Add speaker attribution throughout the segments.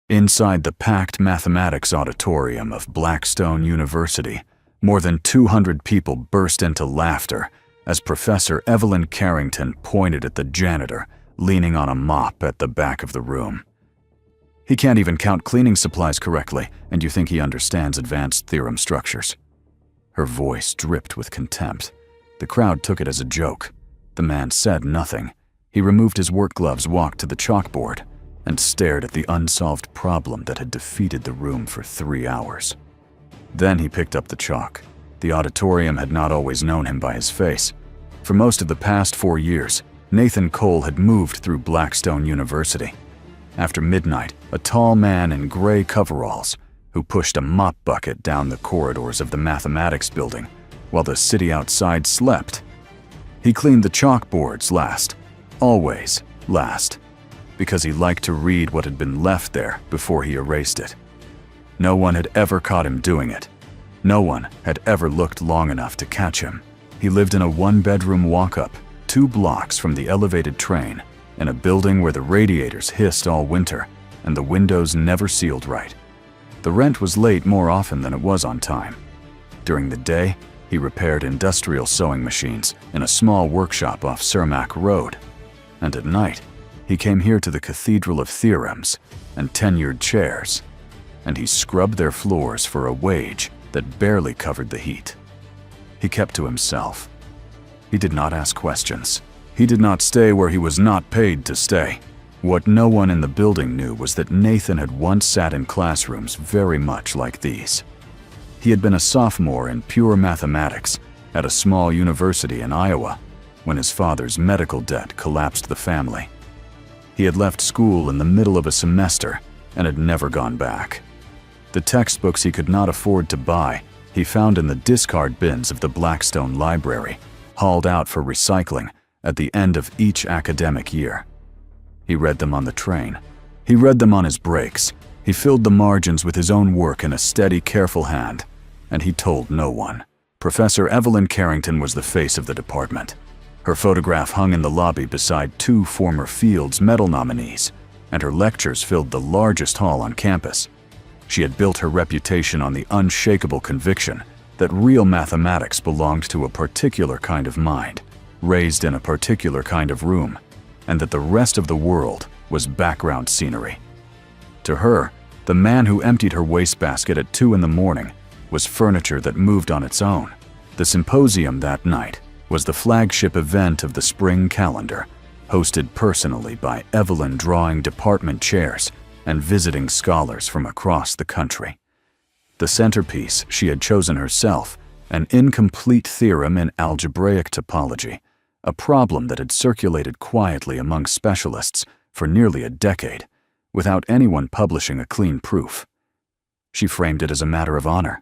Speaker 1: Inside the packed mathematics auditorium of Blackstone University, more than 200 people burst into laughter as Professor Evelyn Carrington pointed at the janitor leaning on a mop at the back of the room. He can't even count cleaning supplies correctly, and you think he understands advanced theorem structures. Her voice dripped with contempt. The crowd took it as a joke. The man said nothing. He removed his work gloves, walked to the chalkboard, and stared at the unsolved problem that had defeated the room for 3 hours. Then he picked up the chalk. The auditorium had not always known him by his face. For most of the past 4 years, Nathan Cole had moved through Blackstone University. After midnight, a tall man in gray coveralls who pushed a mop bucket down the corridors of the mathematics building while the city outside slept. He cleaned the chalkboards last, always last, because he liked to read what had been left there before he erased it. No one had ever caught him doing it. No one had ever looked long enough to catch him. He lived in a one-bedroom walk-up, 2 blocks from the elevated train, in a building where the radiators hissed all winter and the windows never sealed right. The rent was late more often than it was on time. During the day, he repaired industrial sewing machines in a small workshop off Cermak Road. And at night, he came here to the Cathedral of Theorems and tenured chairs, and he scrubbed their floors for a wage that barely covered the heat. He kept to himself. He did not ask questions. He did not stay where he was not paid to stay. What no one in the building knew was that Nathan had once sat in classrooms very much like these. He had been a sophomore in pure mathematics at a small university in Iowa when his father's medical debt collapsed the family. He had left school in the middle of a semester and had never gone back. The textbooks he could not afford to buy, he found in the discard bins of the Blackstone Library, hauled out for recycling at the end of each academic year. He read them on the train. He read them on his breaks. He filled the margins with his own work in a steady, careful hand, and he told no one. Professor Evelyn Carrington was the face of the department. Her photograph hung in the lobby beside 2 former Fields Medal nominees, and her lectures filled the largest hall on campus. She had built her reputation on the unshakable conviction that real mathematics belonged to a particular kind of mind, raised in a particular kind of room, and that the rest of the world was background scenery. To her, the man who emptied her wastebasket at 2 in the morning was furniture that moved on its own. The symposium that night was the flagship event of the spring calendar, hosted personally by Evelyn, drawing department chairs and visiting scholars from across the country. The centerpiece she had chosen herself, an incomplete theorem in algebraic topology, a problem that had circulated quietly among specialists for nearly a decade, without anyone publishing a clean proof. She framed it as a matter of honor.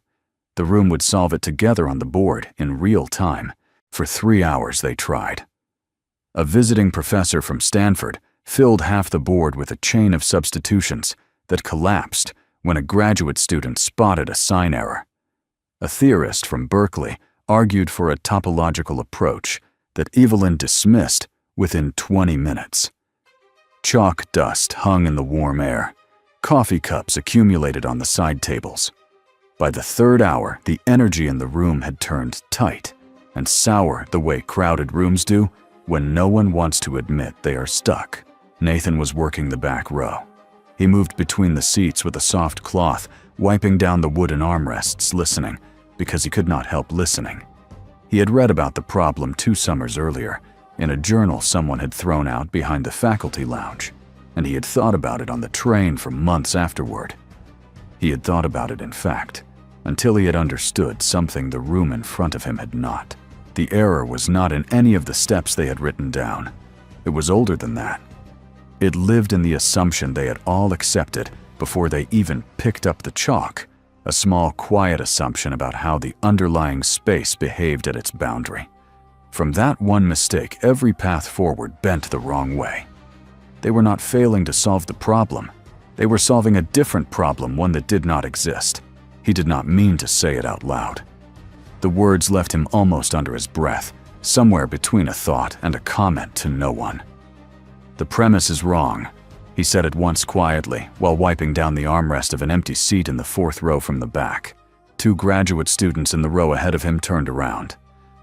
Speaker 1: The room would solve it together on the board in real time. For 3 hours they tried. A visiting professor from Stanford filled half the board with a chain of substitutions that collapsed when a graduate student spotted a sign error. A theorist from Berkeley argued for a topological approach that Evelyn dismissed within 20 minutes. Chalk dust hung in the warm air. Coffee cups accumulated on the side tables. By the 3rd hour, the energy in the room had turned tight and sour the way crowded rooms do when no one wants to admit they are stuck. Nathan was working the back row. He moved between the seats with a soft cloth, wiping down the wooden armrests, listening, because he could not help listening. He had read about the problem 2 summers earlier in a journal someone had thrown out behind the faculty lounge, and he had thought about it on the train for months afterward. He had thought about it, in fact, until he had understood something the room in front of him had not. The error was not in any of the steps they had written down. It was older than that. It lived in the assumption they had all accepted before they even picked up the chalk, a small, quiet assumption about how the underlying space behaved at its boundary. From that one mistake, every path forward bent the wrong way. They were not failing to solve the problem. They were solving a different problem, one that did not exist. He did not mean to say it out loud. The words left him almost under his breath, somewhere between a thought and a comment to no one. The premise is wrong. he said at once quietly, while wiping down the armrest of an empty seat in the fourth row from the back. Two graduate students in the row ahead of him turned around.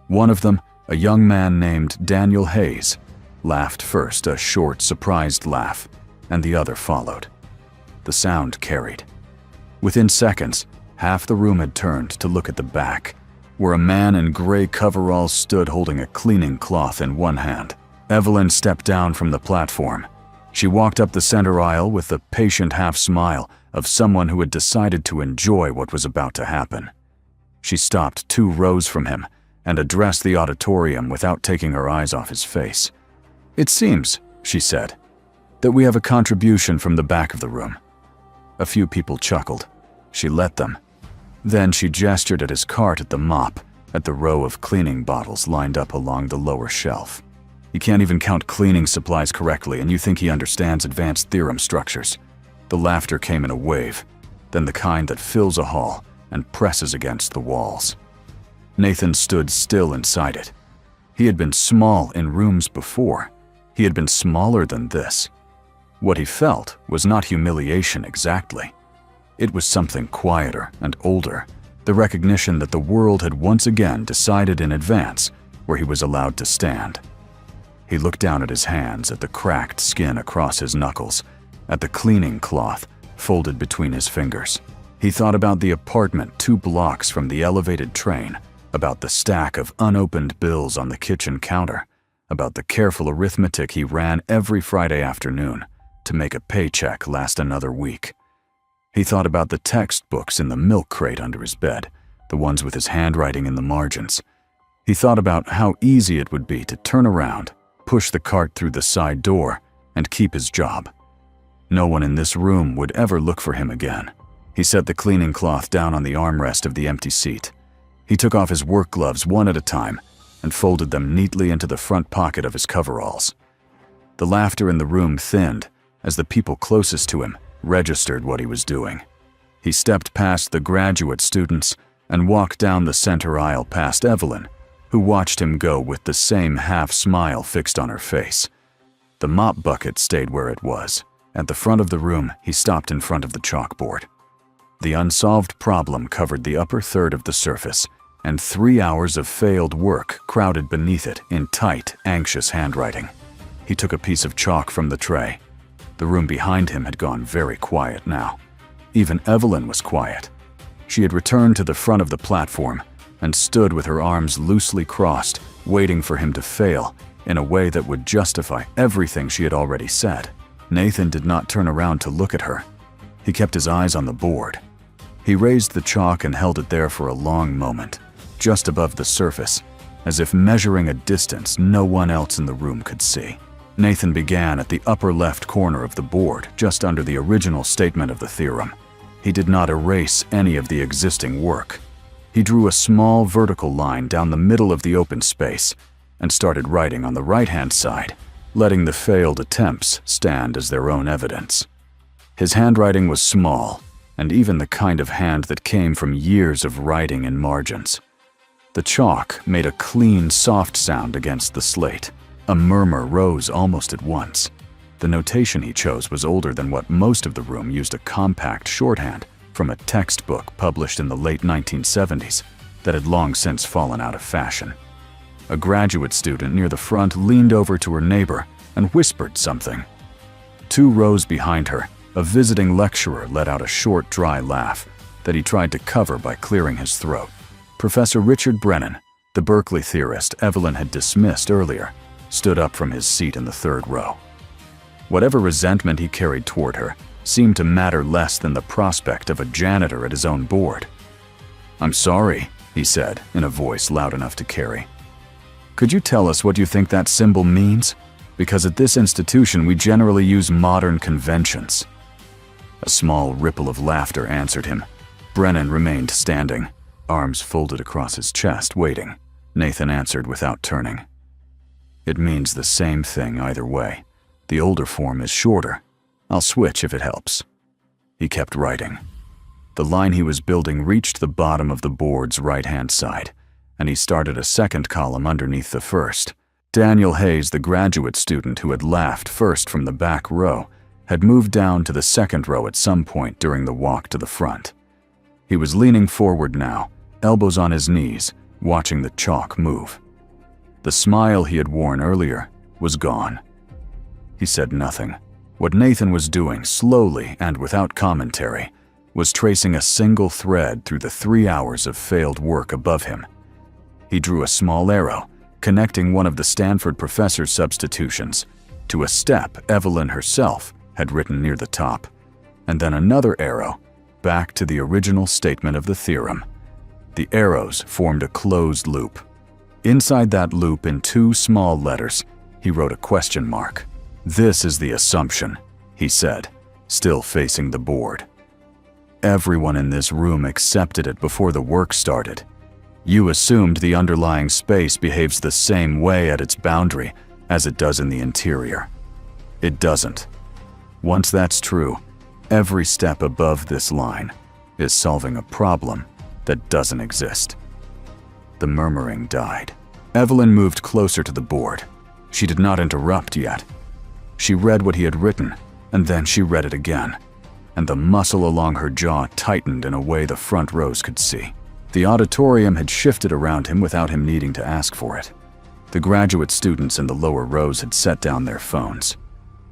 Speaker 1: One of them, a young man named Daniel Hayes, laughed first, a short, surprised laugh, and the other followed. The sound carried. Within seconds, half the room had turned to look at the back, where a man in gray coveralls stood holding a cleaning cloth in one hand. Evelyn stepped down from the platform. She walked up the center aisle with the patient half-smile of someone who had decided to enjoy what was about to happen. She stopped 2 rows from him and addressed the auditorium without taking her eyes off his face. "It seems," she said, "that we have a contribution from the back of the room." A few people chuckled. She let them. Then she gestured at his cart at the mop, at the row of cleaning bottles lined up along the lower shelf. "He can't even count cleaning supplies correctly, and you think he understands advanced theorem structures." The laughter came in a wave, then the kind that fills a hall and presses against the walls. Nathan stood still inside it. He had been small in rooms before. He had been smaller than this. What he felt was not humiliation exactly. It was something quieter and older, the recognition that the world had once again decided in advance where he was allowed to stand. He looked down at his hands, at the cracked skin across his knuckles, at the cleaning cloth folded between his fingers. He thought about the apartment 2 blocks from the elevated train, about the stack of unopened bills on the kitchen counter, about the careful arithmetic he ran every Friday afternoon to make a paycheck last another week. He thought about the textbooks in the milk crate under his bed, the ones with his handwriting in the margins. He thought about how easy it would be to turn around, push the cart through the side door, and keep his job. No one in this room would ever look for him again. He set the cleaning cloth down on the armrest of the empty seat. He took off his work gloves one at a time and folded them neatly into the front pocket of his coveralls. The laughter in the room thinned as the people closest to him registered what he was doing. He stepped past the graduate students and walked down the center aisle past Evelyn, who watched him go with the same half-smile fixed on her face. The mop bucket stayed where it was. At the front of the room, he stopped in front of the chalkboard. The unsolved problem covered the upper third of the surface, and 3 hours of failed work crowded beneath it in tight, anxious handwriting. He took a piece of chalk from the tray. The room behind him had gone very quiet now. Even Evelyn was quiet. She had returned to the front of the platform and stood with her arms loosely crossed, waiting for him to fail in a way that would justify everything she had already said. Nathan did not turn around to look at her. He kept his eyes on the board. He raised the chalk and held it there for a long moment, just above the surface, as if measuring a distance no one else in the room could see. Nathan began at the upper left corner of the board, just under the original statement of the theorem. He did not erase any of the existing work. He drew a small vertical line down the middle of the open space and started writing on the right-hand side, letting the failed attempts stand as their own evidence. His handwriting was small, and even the kind of hand that came from years of writing in margins. The chalk made a clean, soft sound against the slate. A murmur rose almost at once. The notation he chose was older than what most of the room used, a compact shorthand from a textbook published in the late 1970s that had long since fallen out of fashion. A graduate student near the front leaned over to her neighbor and whispered something. 2 rows behind her, a visiting lecturer let out a short, dry laugh that he tried to cover by clearing his throat. Professor Richard Brennan, the Berkeley theorist Evelyn had dismissed earlier, stood up from his seat in the 3rd row. Whatever resentment he carried toward her seemed to matter less than the prospect of a janitor at his own board. "I'm sorry," he said in a voice loud enough to carry. "Could you tell us what you think that symbol means? Because at this institution we generally use modern conventions." A small ripple of laughter answered him. Brennan remained standing, arms folded across his chest, waiting. Nathan answered without turning. "It means the same thing either way. The older form is shorter. I'll switch if it helps." He kept writing. The line he was building reached the bottom of the board's right-hand side, and he started a second column underneath the first. Daniel Hayes, the graduate student who had laughed first from the back row, had moved down to the second row at some point during the walk to the front. He was leaning forward now, elbows on his knees, watching the chalk move. The smile he had worn earlier was gone. He said nothing. What Nathan was doing, slowly and without commentary, was tracing a single thread through the 3 hours of failed work above him. He drew a small arrow, connecting one of the Stanford professor's substitutions to a step Evelyn herself had written near the top, and then another arrow back to the original statement of the theorem. The arrows formed a closed loop. Inside that loop, in 2 small letters, he wrote a question mark. "This is the assumption," he said, still facing the board. "Everyone in this room accepted it before the work started. You assumed the underlying space behaves the same way at its boundary as it does in the interior. It doesn't. Once that's true, every step above this line is solving a problem that doesn't exist." The murmuring died. Evelyn moved closer to the board. She did not interrupt yet. She read what he had written, and then she read it again, and the muscle along her jaw tightened in a way the front rows could see. The auditorium had shifted around him without him needing to ask for it. The graduate students in the lower rows had set down their phones.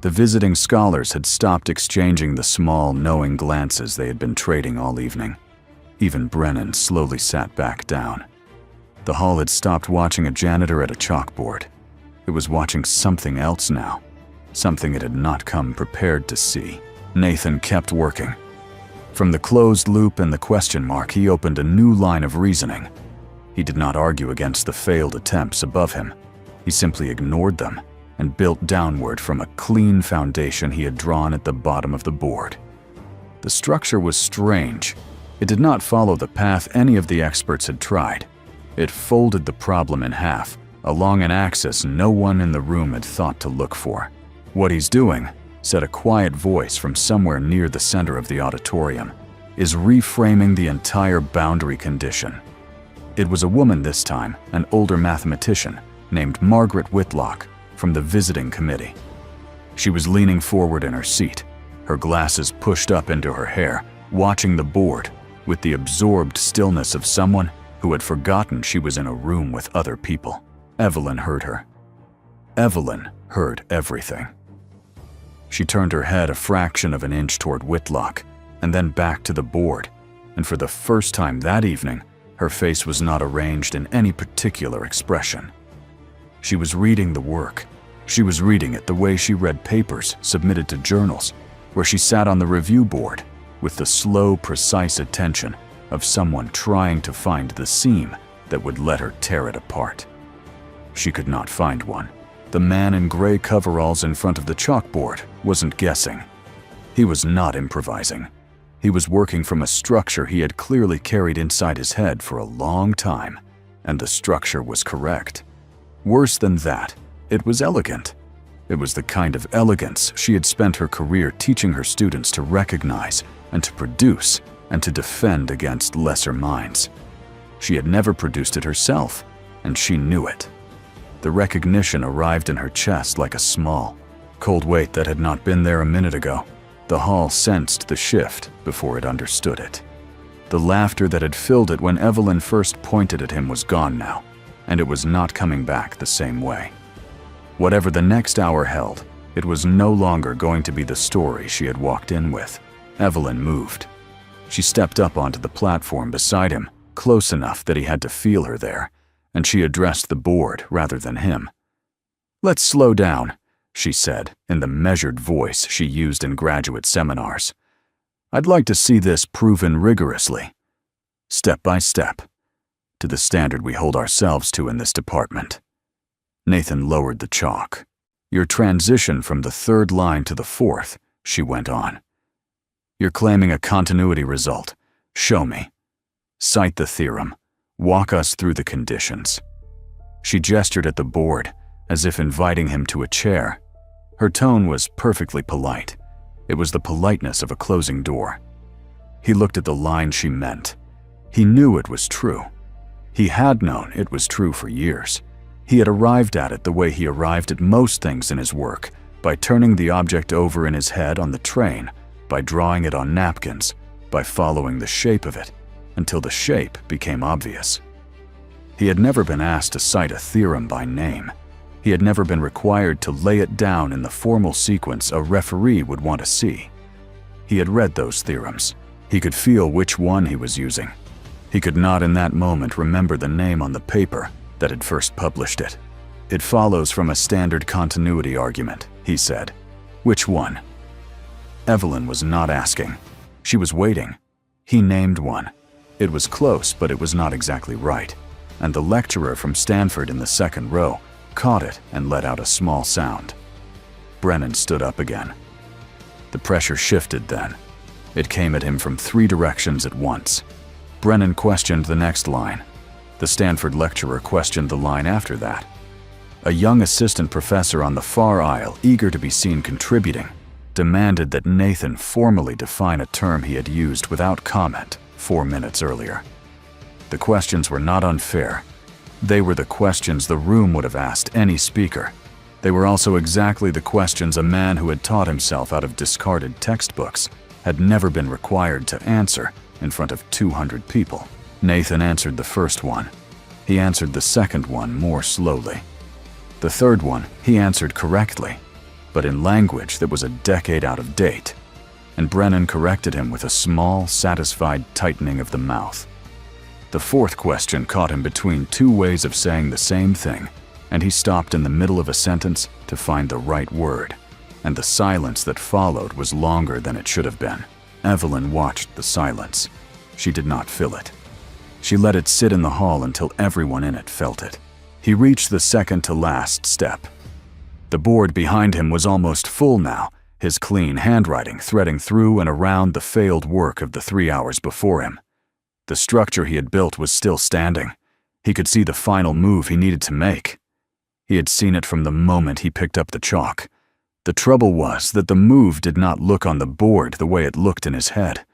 Speaker 1: The visiting scholars had stopped exchanging the small, knowing glances they had been trading all evening. Even Brennan slowly sat back down. The hall had stopped watching a janitor at a chalkboard. It was watching something else now, something it had not come prepared to see. Nathan kept working. From the closed loop and the question mark, he opened a new line of reasoning. He did not argue against the failed attempts above him. He simply ignored them and built downward from a clean foundation he had drawn at the bottom of the board. The structure was strange. It did not follow the path any of the experts had tried. It folded the problem in half, along an axis no one in the room had thought to look for. "What he's doing," said a quiet voice from somewhere near the center of the auditorium, "is reframing the entire boundary condition." It was a woman this time, an older mathematician named Margaret Whitlock from the visiting committee. She was leaning forward in her seat, her glasses pushed up into her hair, watching the board with the absorbed stillness of someone who had forgotten she was in a room with other people. Evelyn heard her. Evelyn heard everything. She turned her head a fraction of an inch toward Whitlock and then back to the board, and for the first time that evening, her face was not arranged in any particular expression. She was reading the work. She was reading it the way she read papers submitted to journals, where she sat on the review board with the slow, precise attention of someone trying to find the seam that would let her tear it apart. She could not find one. The man in gray coveralls in front of the chalkboard wasn't guessing. He was not improvising. He was working from a structure he had clearly carried inside his head for a long time, and the structure was correct. Worse than that, it was elegant. It was the kind of elegance she had spent her career teaching her students to recognize and to produce and to defend against lesser minds. She had never produced it herself, and she knew it. The recognition arrived in her chest like a small, cold weight that had not been there a minute ago. The hall sensed the shift before it understood it. The laughter that had filled it when Evelyn first pointed at him was gone now, and it was not coming back the same way. Whatever the next hour held, it was no longer going to be the story she had walked in with. Evelyn moved. She stepped up onto the platform beside him, close enough that he had to feel her there, and she addressed the board rather than him. "Let's slow down," she said in the measured voice she used in graduate seminars. "I'd like to see this proven rigorously, step by step, to the standard we hold ourselves to in this department." Nathan lowered the chalk. "Your transition from the third line to the fourth," she went on. "You're claiming a continuity result. Show me. Cite the theorem. Walk us through the conditions." She gestured at the board, as if inviting him to a chair. Her tone was perfectly polite. It was the politeness of a closing door. He looked at the line she meant. He knew it was true. He had known it was true for years. He had arrived at it the way he arrived at most things in his work, by turning the object over in his head on the train, by drawing it on napkins, by following the shape of it, until the shape became obvious. He had never been asked to cite a theorem by name. He had never been required to lay it down in the formal sequence a referee would want to see. He had read those theorems. He could feel which one he was using. He could not in that moment remember the name on the paper that had first published it. "It follows from a standard continuity argument," he said. "Which one?" Evelyn was not asking. She was waiting. He named one. It was close, but it was not exactly right, and the lecturer from Stanford in the second row caught it and let out a small sound. Brennan stood up again. The pressure shifted then. It came at him from 3 directions at once. Brennan questioned the next line. The Stanford lecturer questioned the line after that. A young assistant professor on the far aisle, eager to be seen contributing, demanded that Nathan formally define a term he had used without comment 4 minutes earlier. The questions were not unfair. They were the questions the room would have asked any speaker. They were also exactly the questions a man who had taught himself out of discarded textbooks had never been required to answer in front of 200 people. Nathan answered the first one. He answered the second one more slowly. The third one he answered correctly, but in language that was a decade out of date, and Brennan corrected him with a small, satisfied tightening of the mouth. The fourth question caught him between 2 ways of saying the same thing, and he stopped in the middle of a sentence to find the right word, and the silence that followed was longer than it should have been. Evelyn watched the silence. She did not fill it. She let it sit in the hall until everyone in it felt it. He reached the second to last step. The board behind him was almost full now, his clean handwriting threading through and around the failed work of the 3 hours before him. The structure he had built was still standing. He could see the final move he needed to make. He had seen it from the moment he picked up the chalk. The trouble was that the move did not look on the board the way it looked in his head.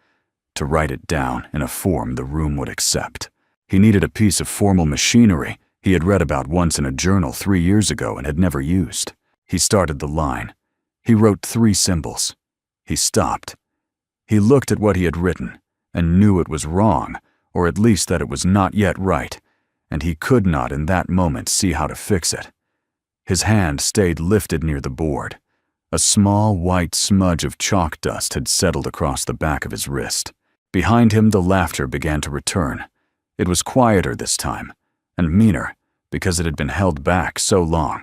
Speaker 1: To write it down in a form the room would accept. He needed a piece of formal machinery he had read about once in a journal 3 years ago and had never used. He started the line. He wrote 3 symbols. He stopped. He looked at what he had written and knew it was wrong, or at least that it was not yet right, and he could not in that moment see how to fix it. His hand stayed lifted near the board. A small white smudge of chalk dust had settled across the back of his wrist. Behind him the laughter began to return. It was quieter this time, and meaner, because it had been held back so long.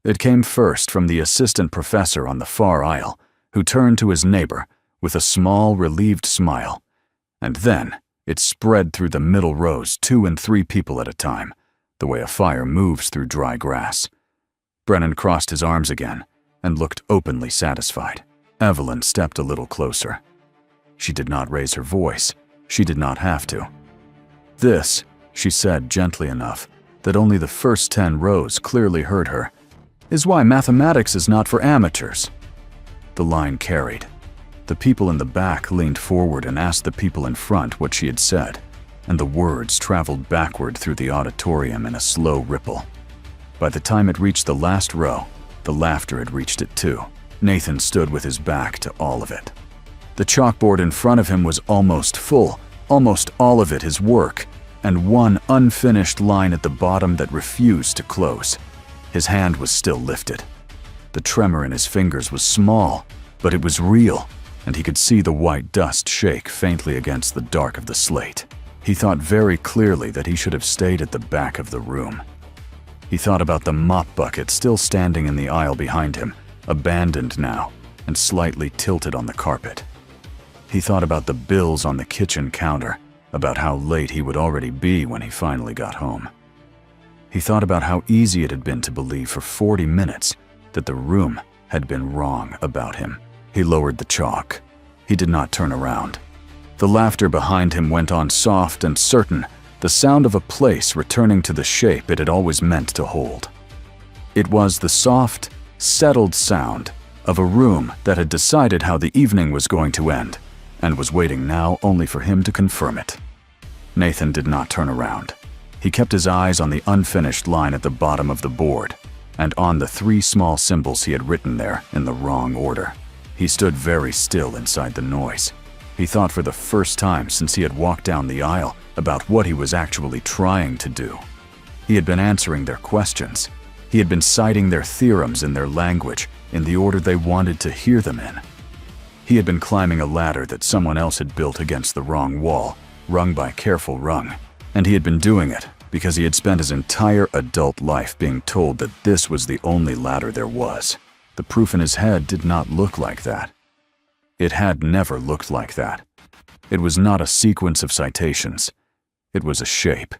Speaker 1: It came first from the assistant professor on the far aisle, who turned to his neighbor with a small, relieved smile, and then it spread through the middle rows 2 and 3 people at a time, the way a fire moves through dry grass. Brennan crossed his arms again and looked openly satisfied. Evelyn stepped a little closer. She did not raise her voice. She did not have to. "This," she said gently enough that only the first 10 rows clearly heard her, "is why mathematics is not for amateurs." The line carried. The people in the back leaned forward and asked the people in front what she had said, and the words traveled backward through the auditorium in a slow ripple. By the time it reached the last row, the laughter had reached it too. Nathan stood with his back to all of it. The chalkboard in front of him was almost full, almost all of it his work, and one unfinished line at the bottom that refused to close. His hand was still lifted. The tremor in his fingers was small, but it was real, and he could see the white dust shake faintly against the dark of the slate. He thought very clearly that he should have stayed at the back of the room. He thought about the mop bucket still standing in the aisle behind him, abandoned now and slightly tilted on the carpet. He thought about the bills on the kitchen counter, about how late he would already be when he finally got home. He thought about how easy it had been to believe for 40 minutes that the room had been wrong about him. He lowered the chalk. He did not turn around. The laughter behind him went on soft and certain, the sound of a place returning to the shape it had always meant to hold. It was the soft, settled sound of a room that had decided how the evening was going to end and was waiting now only for him to confirm it. Nathan did not turn around. He kept his eyes on the unfinished line at the bottom of the board. and on the 3 small symbols he had written there in the wrong order. He stood very still inside the noise. He thought for the first time since he had walked down the aisle about what he was actually trying to do. He had been answering their questions. He had been citing their theorems in their language in the order they wanted to hear them in. He had been climbing a ladder that someone else had built against the wrong wall, rung by careful rung, and he had been doing it because he had spent his entire adult life being told that this was the only ladder there was. The proof in his head did not look like that. It had never looked like that. It was not a sequence of citations. It was a shape.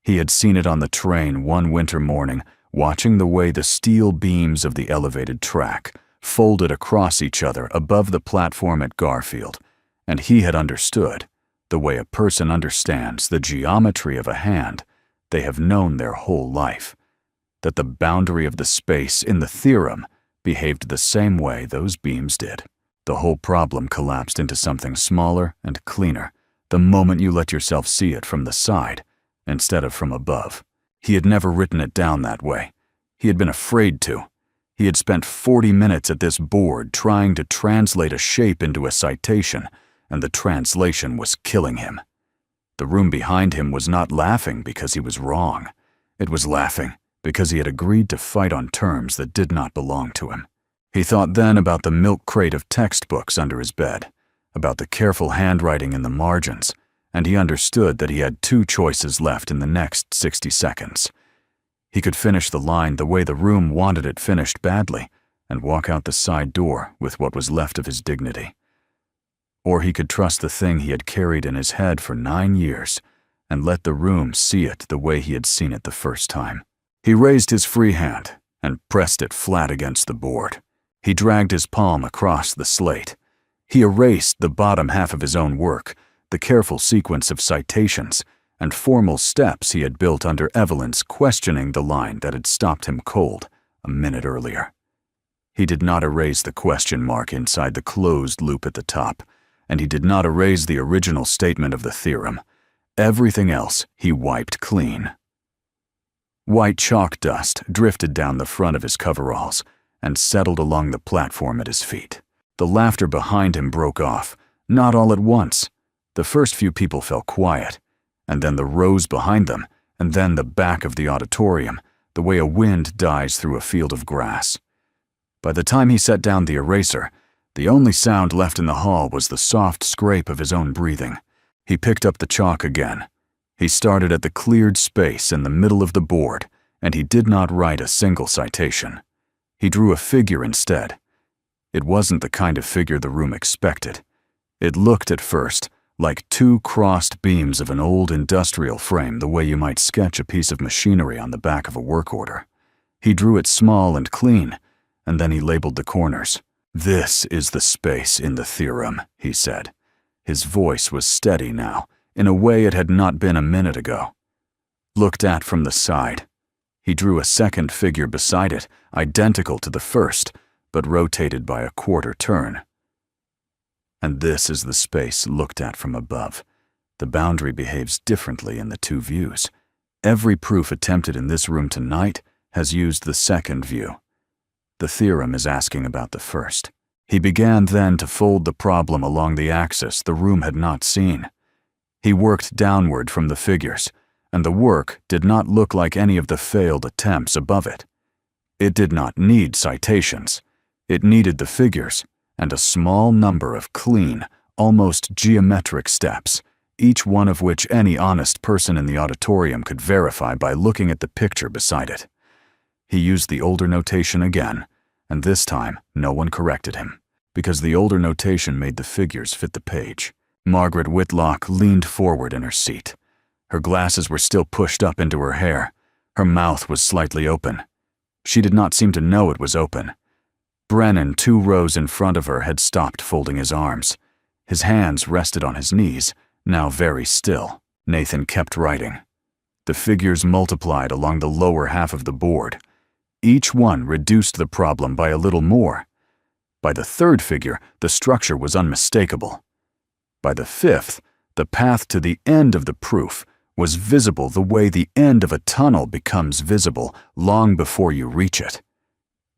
Speaker 1: He had seen it on the train one winter morning, watching the way the steel beams of the elevated track folded across each other above the platform at Garfield, and he had understood, the way a person understands the geometry of a hand they have known their whole life, that the boundary of the space in the theorem behaved the same way those beams did. The whole problem collapsed into something smaller and cleaner the moment you let yourself see it from the side instead of from above. He had never written it down that way. He had been afraid to. He had spent 40 minutes at this board trying to translate a shape into a citation, and the translation was killing him. The room behind him was not laughing because he was wrong. It was laughing because he had agreed to fight on terms that did not belong to him. He thought then about the milk crate of textbooks under his bed, about the careful handwriting in the margins, and he understood that he had 2 choices left in the next 60 seconds. He could finish the line the way the room wanted it finished badly and walk out the side door with what was left of his dignity. Or he could trust the thing he had carried in his head for 9 years and let the room see it the way he had seen it the first time. He raised his free hand and pressed it flat against the board. He dragged his palm across the slate. He erased the bottom half of his own work, the careful sequence of citations and formal steps he had built under Evelyn's questioning the line that had stopped him cold a minute earlier. He did not erase the question mark inside the closed loop at the top, and he did not erase the original statement of the theorem. Everything else he wiped clean. White chalk dust drifted down the front of his coveralls and settled along the platform at his feet. The laughter behind him broke off, not all at once. The first few people fell quiet, and then the rows behind them, and then the back of the auditorium, the way a wind dies through a field of grass. By the time he set down the eraser, the only sound left in the hall was the soft scrape of his own breathing. He picked up the chalk again. He started at the cleared space in the middle of the board, and he did not write a single citation. He drew a figure instead. It wasn't the kind of figure the room expected. It looked at first like 2 crossed beams of an old industrial frame the way you might sketch a piece of machinery on the back of a work order. He drew it small and clean, and then he labeled the corners. "This is the space in the theorem," he said. His voice was steady now, in a way it had not been a minute ago. Looked at from the side. He drew a second figure beside it, identical to the first, but rotated by a quarter turn. And this is the space looked at from above. The boundary behaves differently in the 2 views. Every proof attempted in this room tonight has used the second view. The theorem is asking about the first. He began then to fold the problem along the axis the room had not seen. He worked downward from the figures, and the work did not look like any of the failed attempts above it. It did not need citations. It needed the figures and a small number of clean, almost geometric steps, each one of which any honest person in the auditorium could verify by looking at the picture beside it. He used the older notation again, and this time no one corrected him, because the older notation made the figures fit the page. Margaret Whitlock leaned forward in her seat. Her glasses were still pushed up into her hair. Her mouth was slightly open. She did not seem to know it was open. Brennan, 2 rows in front of her, had stopped folding his arms. His hands rested on his knees, now very still. Nathan kept writing. The figures multiplied along the lower half of the board. Each one reduced the problem by a little more. By the 3rd figure, the structure was unmistakable. By the 5th, the path to the end of the proof was visible the way the end of a tunnel becomes visible long before you reach it.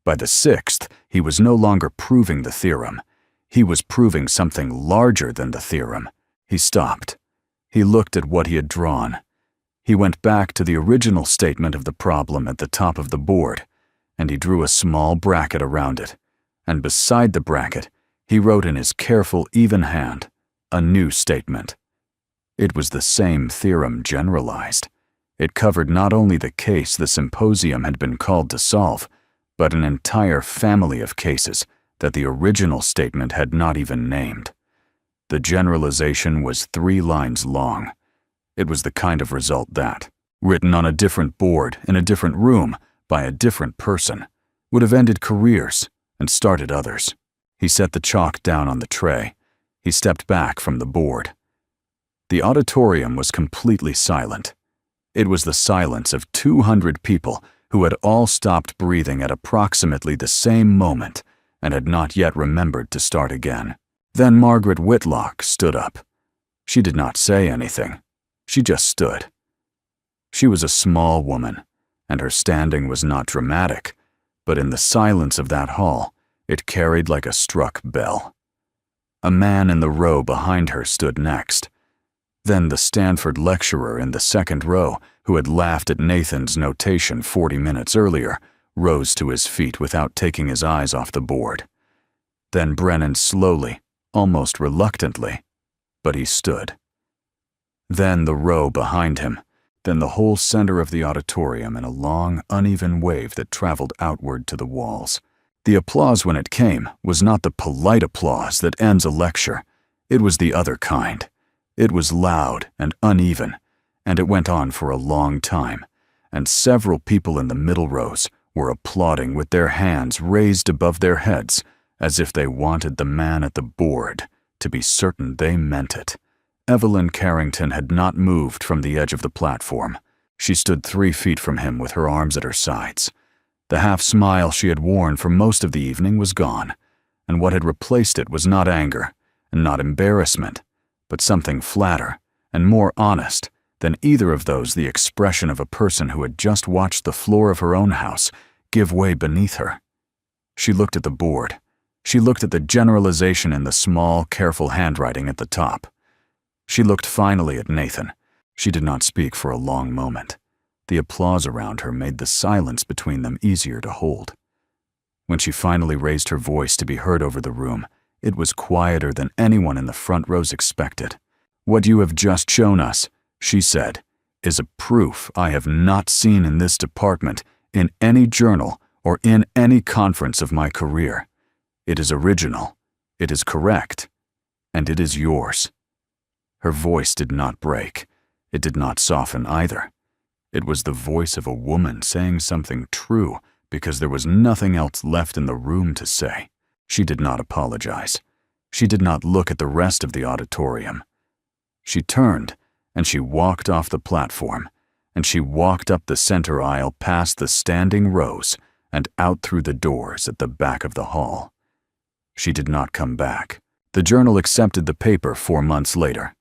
Speaker 1: By the 6th, he was no longer proving the theorem. He was proving something larger than the theorem. He stopped. He looked at what he had drawn. He went back to the original statement of the problem at the top of the board, and he drew a small bracket around it. And beside the bracket, he wrote in his careful, even hand, a new statement. It was the same theorem generalized. It covered not only the case the symposium had been called to solve, but an entire family of cases that the original statement had not even named. The generalization was 3 lines long. It was the kind of result that, written on a different board in a different room by a different person, would have ended careers and started others. He set the chalk down on the tray. He stepped back from the board. The auditorium was completely silent. It was the silence of 200 people who had all stopped breathing at approximately the same moment and had not yet remembered to start again. Then Margaret Whitlock stood up. She did not say anything. She just stood. She was a small woman, and her standing was not dramatic, but in the silence of that hall, it carried like a struck bell. A man in the row behind her stood next. Then the Stanford lecturer in the 2nd row, who had laughed at Nathan's notation 40 minutes earlier, rose to his feet without taking his eyes off the board. Then Brennan slowly, almost reluctantly, but he stood. Then the row behind him, then the whole center of the auditorium in a long, uneven wave that traveled outward to the walls. The applause when it came was not the polite applause that ends a lecture. It was the other kind. It was loud and uneven, and it went on for a long time, and several people in the middle rows were applauding with their hands raised above their heads as if they wanted the man at the board to be certain they meant it. Evelyn Carrington had not moved from the edge of the platform. She stood 3 feet from him with her arms at her sides. The half-smile she had worn for most of the evening was gone, and what had replaced it was not anger and not embarrassment, but something flatter and more honest than either of those, the expression of a person who had just watched the floor of her own house give way beneath her. She looked at the board. She looked at the generalization in the small, careful handwriting at the top. She looked finally at Nathan. She did not speak for a long moment. The applause around her made the silence between them easier to hold. When she finally raised her voice to be heard over the room, it was quieter than anyone in the front rows expected. "What you have just shown us," she said, "is a proof I have not seen in this department, in any journal, or in any conference of my career. It is original, it is correct, and it is yours." Her voice did not break. It did not soften either. It was the voice of a woman saying something true because there was nothing else left in the room to say. She did not apologize. She did not look at the rest of the auditorium. She turned, and she walked off the platform, and she walked up the center aisle past the standing rows and out through the doors at the back of the hall. She did not come back. The journal accepted the paper 4 months later.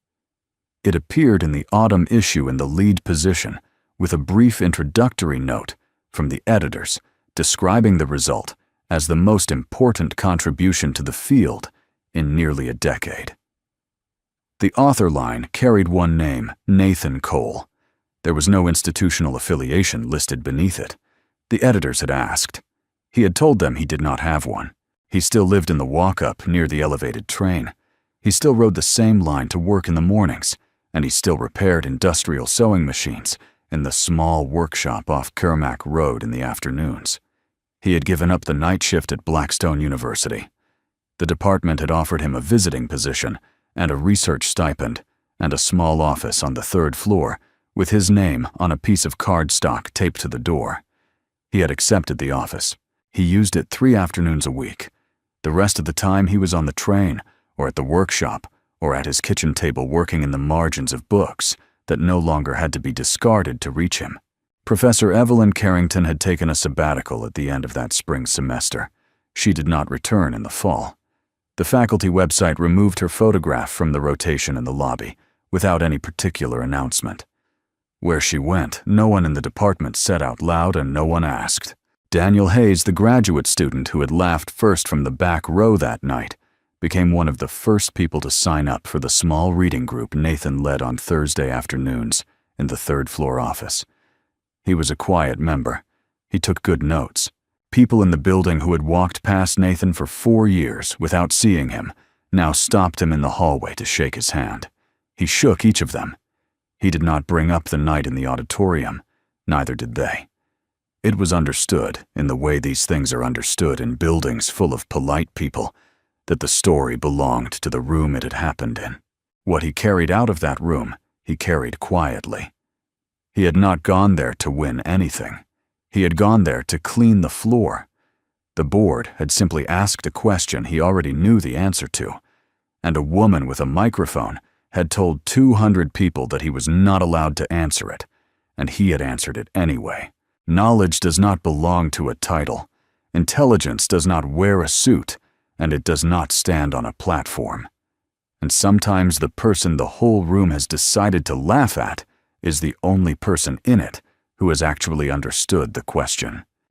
Speaker 1: It appeared in the autumn issue in the lead position, with a brief introductory note from the editors describing the result as the most important contribution to the field in nearly a decade. The author line carried one name, Nathan Cole. There was no institutional affiliation listed beneath it. The editors had asked. He had told them he did not have one. He still lived in the walk-up near the elevated train. He still rode the same line to work in the mornings, and he still repaired industrial sewing machines in the small workshop off Kermack Road in the afternoons. He had given up the night shift at Blackstone University. The department had offered him a visiting position and a research stipend and a small office on the 3rd floor with his name on a piece of cardstock taped to the door. He had accepted the office. He used it 3 afternoons a week. The rest of the time he was on the train or at the workshop or at his kitchen table working in the margins of books that no longer had to be discarded to reach him. Professor Evelyn Carrington had taken a sabbatical at the end of that spring semester. She did not return in the fall. The faculty website removed her photograph from the rotation in the lobby without any particular announcement. Where she went, no one in the department said out loud and no one asked. Daniel Hayes, the graduate student who had laughed first from the back row that night, became one of the first people to sign up for the small reading group Nathan led on Thursday afternoons in the third-floor office. He was a quiet member. He took good notes. People in the building who had walked past Nathan for 4 years without seeing him now stopped him in the hallway to shake his hand. He shook each of them. He did not bring up the night in the auditorium, neither did they. It was understood, in the way these things are understood in buildings full of polite people, that the story belonged to the room it had happened in. What he carried out of that room, he carried quietly. He had not gone there to win anything. He had gone there to clean the floor. The board had simply asked a question he already knew the answer to, and a woman with a microphone had told 200 people that he was not allowed to answer it, and he had answered it anyway. Knowledge does not belong to a title. Intelligence does not wear a suit, and it does not stand on a platform. And sometimes the person the whole room has decided to laugh at is the only person in it who has actually understood the question.